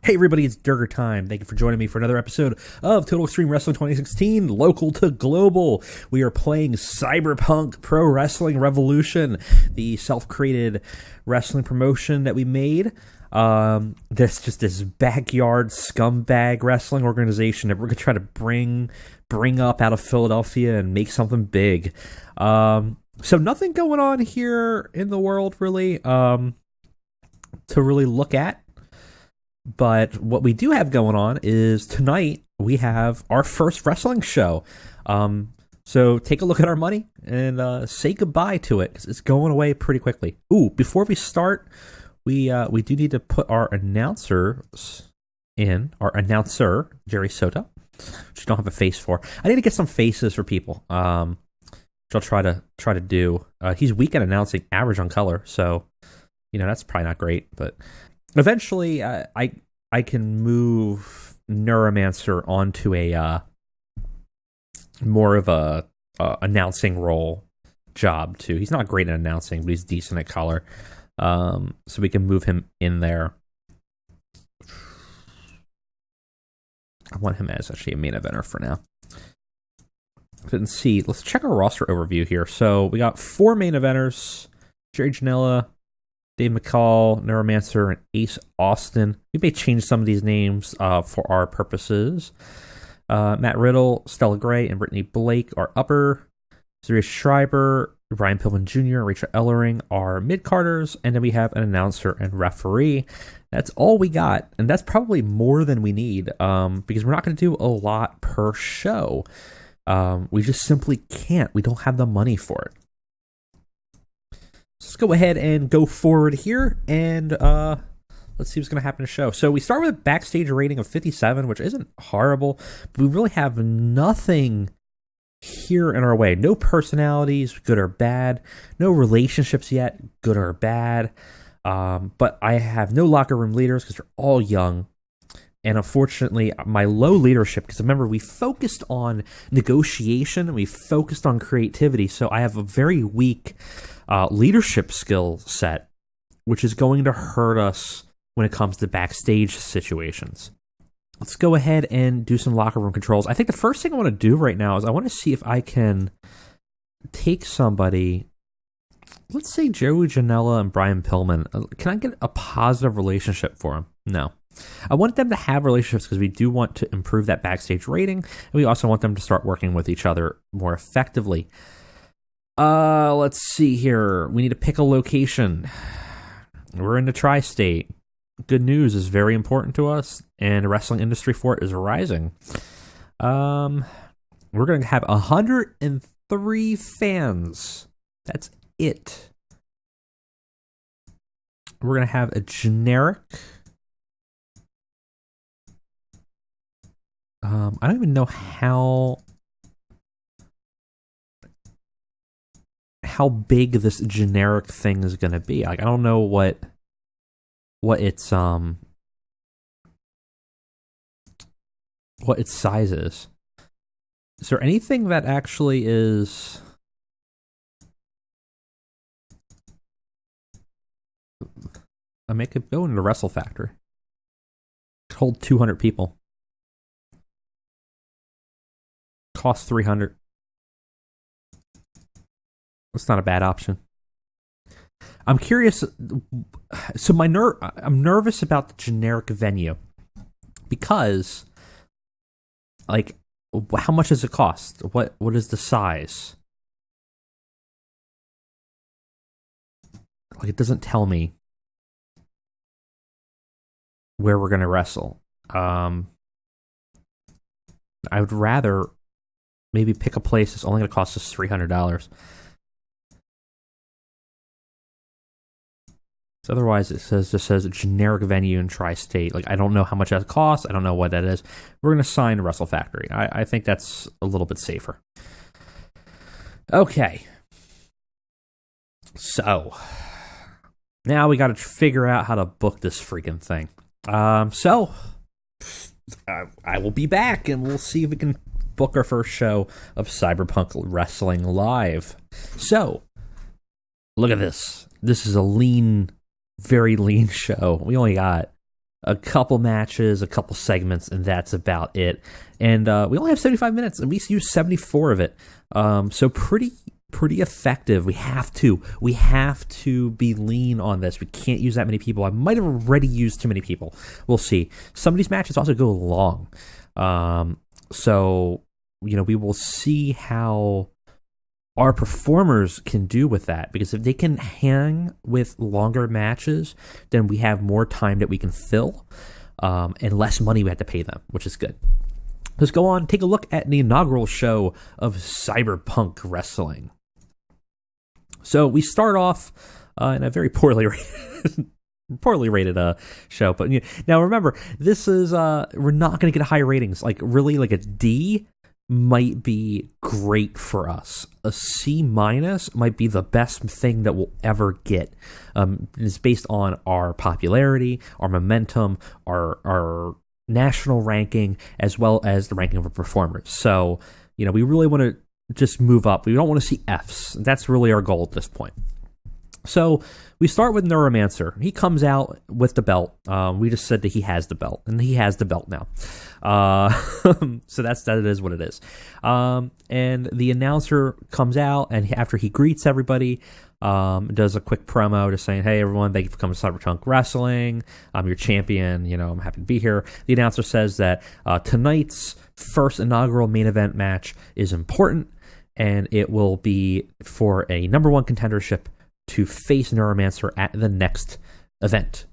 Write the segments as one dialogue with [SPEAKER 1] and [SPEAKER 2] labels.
[SPEAKER 1] Hey everybody, it's Durger time. Thank you for joining me for another episode of Total Extreme Wrestling 2016, local to global. We are playing Cyberpunk Pro Wrestling Revolution, the self-created wrestling promotion that we made. This backyard scumbag wrestling organization that we're gonna try to bring up out of Philadelphia and make something big. So nothing going on here in the world really to really look at. But what we do have going on is tonight we have our first wrestling show. So take a look at our money and say goodbye to it, because it's going away pretty quickly. Ooh, before we start, we do need to put our announcers in. Our announcer, Jerry Soto, which I don't have a face for. I need to get some faces for people, which I'll try to do. He's weak at announcing, average on color, so that's probably not great, but eventually, I can move Neuromancer onto a more of a announcing role job too. He's not great at announcing, but he's decent at color, so we can move him in there. I want him as actually a main eventer for now. Couldn't see. Let's check our roster overview here. So we got 4 main eventers: Jerry Janela, Dave McCall, Neuromancer, and Ace Austin. We may change some of these names for our purposes. Matt Riddle, Stella Gray, and Brittany Blake are upper. Zurius Schreiber, Brian Pillman Jr., and Rachel Ellering are mid-carders. And then we have an announcer and referee. That's all we got. And that's probably more than we need because we're not going to do a lot per show. We just simply can't. We don't have the money for it. Let's go ahead and go forward here, and let's see what's going to happen in the show. So we start with a backstage rating of 57, which isn't horrible, but we really have nothing here in our way. No personalities, good or bad. No relationships yet, good or bad. But I have no locker room leaders because they're all young. And unfortunately, my low leadership, because remember, we focused on negotiation, and we focused on creativity, so I have a very weak leadership skill set, which is going to hurt us when it comes to backstage situations. Let's go ahead and do some locker room controls. I think the first thing I want to do right now is I want to see if I can take somebody, let's say Joey Janela and Brian Pillman. Can I get a positive relationship for them? No. I want them to have relationships because we do want to improve that backstage rating, and we also want them to start working with each other more effectively. Let's see here. We need to pick a location. We're in the tri-state. Good news is very important to us, and the wrestling industry for it is rising. We're going to have 103 fans. That's it. We're going to have a generic. I don't even know how big this generic thing is going to be. Like, I don't know what its size is. Is there anything that actually is? I mean, it could go into the Wrestle Factory. It could hold 200 people. Cost 300. It's not a bad option. I'm curious. So I'm nervous about the generic venue because, like, how much does it cost? What is the size? Like, it doesn't tell me where we're gonna wrestle. I would rather maybe pick a place that's only gonna cost us $300. So otherwise, it just says a generic venue in tri-state. Like, I don't know how much that costs. I don't know what that is. We're going to sign Wrestle Factory. I think that's a little bit safer. Okay. So now we got to figure out how to book this freaking thing. So I will be back, and we'll see if we can book our first show of Cyberpunk Wrestling Live. So look at this. This is a lean, very lean show. We only got a couple matches, a couple segments, and that's about it. And we only have 75 minutes, and we used 74 of it. So pretty effective. We have to be lean on this. We can't use that many people. I might have already used too many people. We'll see. Some of these matches also go long. So, we will see how our performers can do with that, because if they can hang with longer matches, then we have more time that we can fill, and less money we have to pay them, which is good. Let's go on, take a look at the inaugural show of Cyberpunk Wrestling. So we start off in a very poorly rated show, but now remember, this is we're not going to get high ratings. Like really, like a D might be great for us. A C- might be the best thing that we'll ever get. It's based on our popularity, our momentum, our national ranking, as well as the ranking of our performers. So we really want to just move up. We don't want to see Fs. That's really our goal at this point. So we start with Neuromancer. He comes out with the belt. We just said that he has the belt, and he has the belt now. So that is what it is. And the announcer comes out, and after he greets everybody, does a quick promo just saying, "Hey everyone, thank you for coming to Cyberpunk Wrestling. I'm your champion. I'm happy to be here." The announcer says that tonight's first inaugural main event match is important, and it will be for a number one contendership to face Neuromancer at the next event.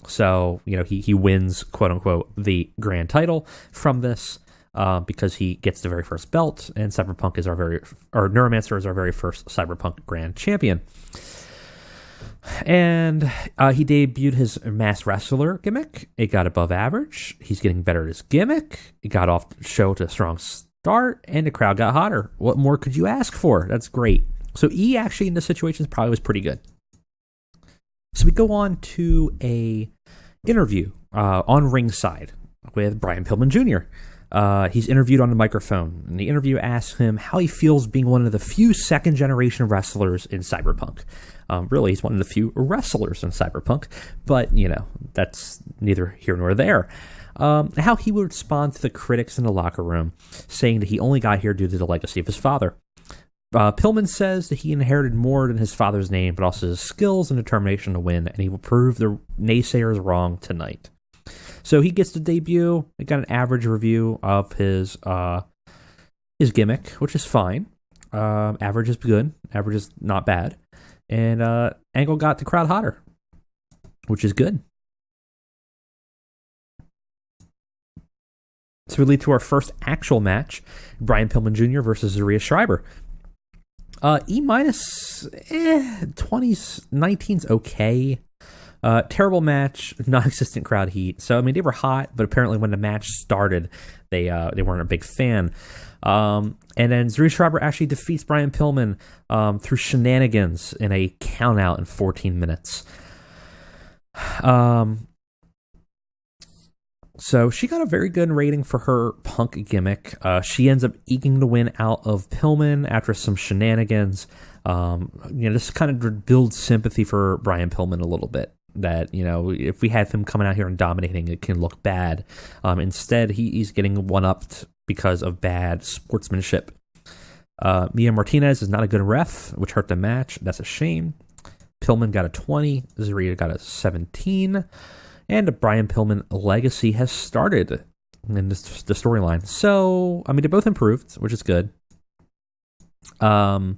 [SPEAKER 1] So he wins, quote unquote, the grand title from this, because he gets the very first belt, and Neuromancer is our very first Cyberpunk Grand Champion. And he debuted his masked wrestler gimmick. It got above average. He's getting better at his gimmick. It got off the show to a strong start, and the crowd got hotter. What more could you ask for? That's great. So E actually in this situation probably was pretty good. So we go on to a interview on ringside with Brian Pillman Jr. He's interviewed on the microphone, and the interview asks him how he feels being one of the few second-generation wrestlers in Cyberpunk. Really, he's one of the few wrestlers in Cyberpunk, but, that's neither here nor there. How he would respond to the critics in the locker room, saying that he only got here due to the legacy of his father. Pillman says that he inherited more than his father's name, but also his skills and determination to win, and he will prove the naysayers wrong tonight. So he gets the debut. It got an average review of his gimmick, which is fine. Average is good. Average is not bad. And Angle got the crowd hotter, which is good. So we lead to our first actual match, Brian Pillman Jr. versus Zaria Schreiber. E-, 20s, 19's okay. Terrible match, non-existent crowd heat. So, they were hot, but apparently when the match started, they weren't a big fan. And then Zaria Schreiber actually defeats Brian Pillman through shenanigans in a count-out in 14 minutes. So she got a very good rating for her punk gimmick. She ends up eking the win out of Pillman after some shenanigans. This kind of builds sympathy for Brian Pillman a little bit. That, if we have him coming out here and dominating, it can look bad. Instead, he's getting one-upped because of bad sportsmanship. Mia Martinez is not a good ref, which hurt the match. That's a shame. Pillman got a 20. Zaria got a 17. And the Brian Pillman legacy has started in the storyline. So, they both improved, which is good. I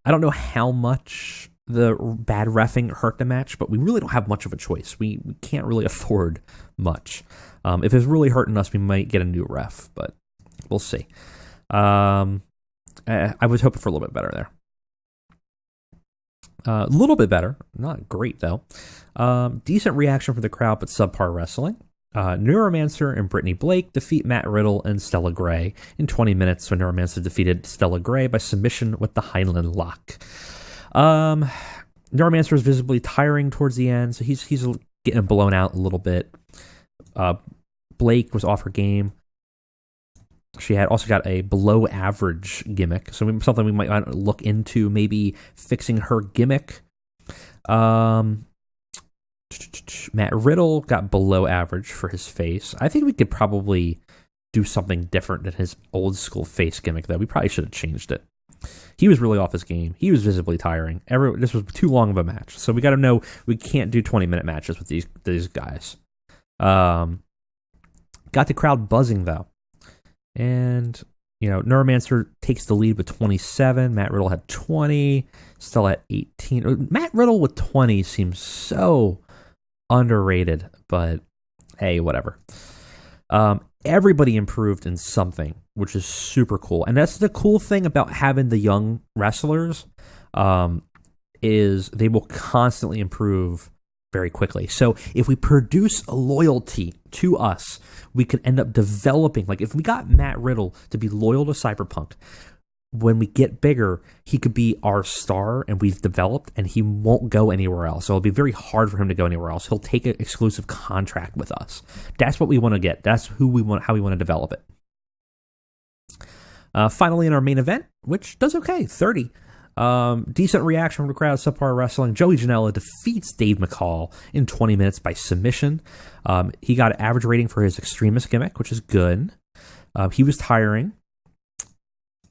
[SPEAKER 1] don't know how much the bad reffing hurt the match, but we really don't have much of a choice. We can't really afford much. If it's really hurting us, we might get a new ref, but we'll see. I was hoping for a little bit better there. A little bit better. Not great, though. Decent reaction from the crowd, but subpar wrestling. Neuromancer and Brittany Blake defeat Matt Riddle and Stella Gray in 20 minutes, when Neuromancer defeated Stella Gray by submission with the Highland Lock. Neuromancer is visibly tiring towards the end, so he's getting blown out a little bit. Blake was off her game. She had also got a below average gimmick, so something we might look into, maybe fixing her gimmick. Matt Riddle got below average for his face. I think we could probably do something different than his old school face gimmick, though. We probably should have changed it. He was really off his game. He was visibly tiring. This was too long of a match. So we got to know we can't do 20-minute matches with these guys. Got the crowd buzzing, though. And, Neuromancer takes the lead with 27. Matt Riddle had 20. Still at 18. Matt Riddle with 20 seems so underrated, but hey, whatever. Everybody improved in something, which is super cool. And that's the cool thing about having the young wrestlers, is they will constantly improve very quickly. So if we produce a loyalty to us, we could end up developing, like if we got Matt Riddle to be loyal to Cyberpunk, when we get bigger, he could be our star, and we've developed, and he won't go anywhere else. So it'll be very hard for him to go anywhere else. He'll take an exclusive contract with us. That's what we want to get. That's how we want to develop it. Finally, in our main event, which does okay, 30. Decent reaction from the crowd, subpar wrestling. Joey Janela defeats Dave McCall in 20 minutes by submission. He got an average rating for his extremist gimmick, which is good. He was tiring.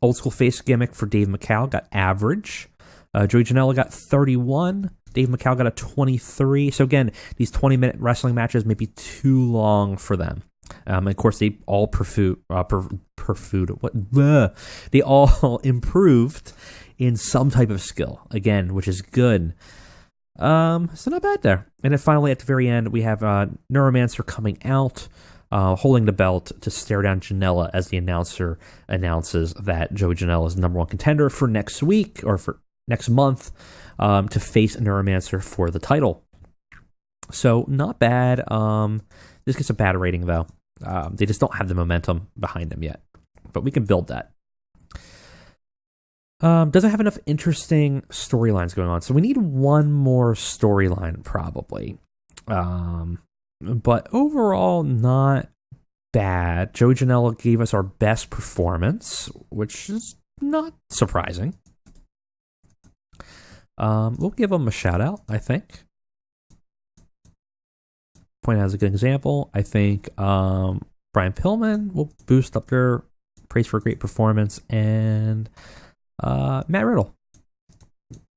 [SPEAKER 1] Old school face gimmick for Dave McCall got average. Joey Janela got 31. Dave McCall got a 23. So again, these 20-minute wrestling matches may be too long for them. Of course, they all they all improved in some type of skill, again, which is good. So not bad there. And then finally, at the very end, we have Neuromancer coming out, holding the belt to stare down Janela as the announcer announces that Joey Janela is the number one contender for next week, or for next month, to face Neuromancer for the title. So not bad. This gets a bad rating, though. They just don't have the momentum behind them yet. But we can build that. Doesn't have enough interesting storylines going on. So we need one more storyline, probably. But overall, not bad. Joey Janela gave us our best performance, which is not surprising. We'll give him a shout out, I think. Point out as a good example. I think Brian Pillman will boost up their praise for a great performance, and Matt Riddle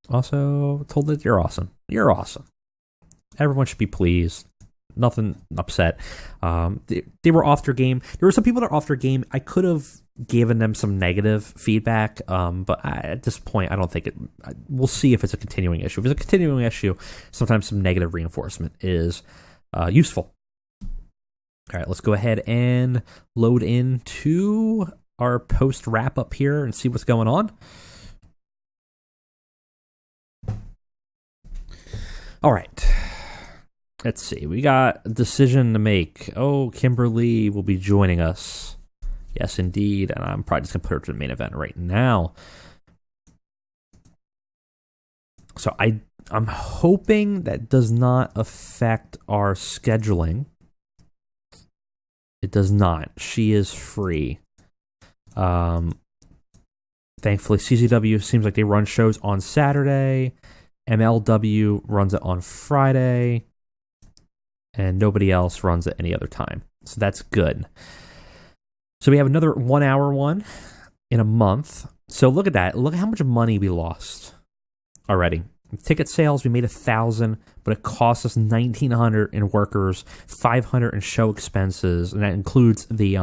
[SPEAKER 1] also told that you're awesome. You're awesome. Everyone should be pleased. Nothing upset. They were off their game. There were some people that are off their game. I could have given them some negative feedback, but at this point, I don't think it. We'll see if it's a continuing issue. If it's a continuing issue, sometimes some negative reinforcement is useful. All right, let's go ahead and load into our post wrap up here and see what's going on. All right. Let's see. We got a decision to make. Oh, Kimberly will be joining us. Yes, indeed. And I'm probably just going to put her to the main event right now. So I'm hoping that does not affect our scheduling. It does not. She is free. Thankfully, CZW seems like they run shows on Saturday. MLW runs it on Friday. And nobody else runs it any other time. So that's good. So we have another 1 hour one in a month. So look at that. Look at how much money we lost already. Ticket sales, we made $1,000, but it cost us $1,900 in workers, $500 in show expenses, and that includes the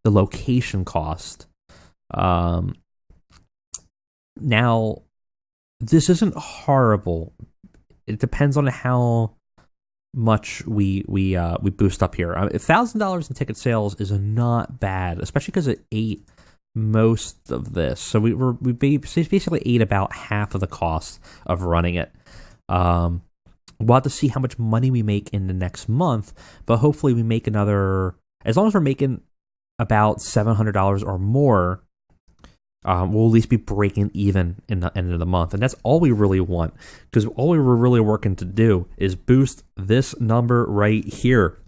[SPEAKER 1] location cost. Now, this isn't horrible. It depends on how much we boost up here. $1,000 in ticket sales is not bad, especially because it ate most of this. So we basically ate about half of the cost of running it. We'll have to see how much money we make in the next month, but hopefully we make another, as long as we're making about $700 or more, we'll at least be breaking even in the end of the month. And that's all we really want, because all we were really working to do is boost this number right here.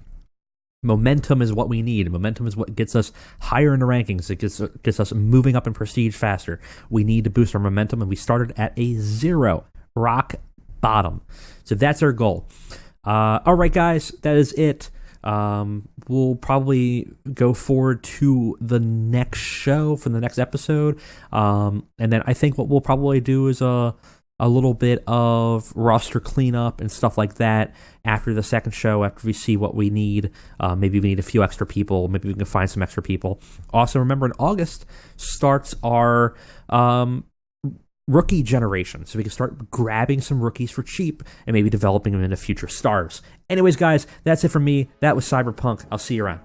[SPEAKER 1] Momentum is what we need. Momentum is what gets us higher in the rankings. It gets us moving up in prestige faster. We need to boost our momentum, and we started at a 0, rock bottom. So that's our goal. All right, guys, that is it. We'll probably go forward to the next show for the next episode. And then I think what we'll probably do is a little bit of roster cleanup and stuff like that after the second show, after we see what we need. Maybe we need a few extra people. Maybe we can find some extra people. Also, remember in August starts our rookie generation. So we can start grabbing some rookies for cheap and maybe developing them into future stars. Anyways, guys, that's it from me. That was Cyberpunk. I'll see you around.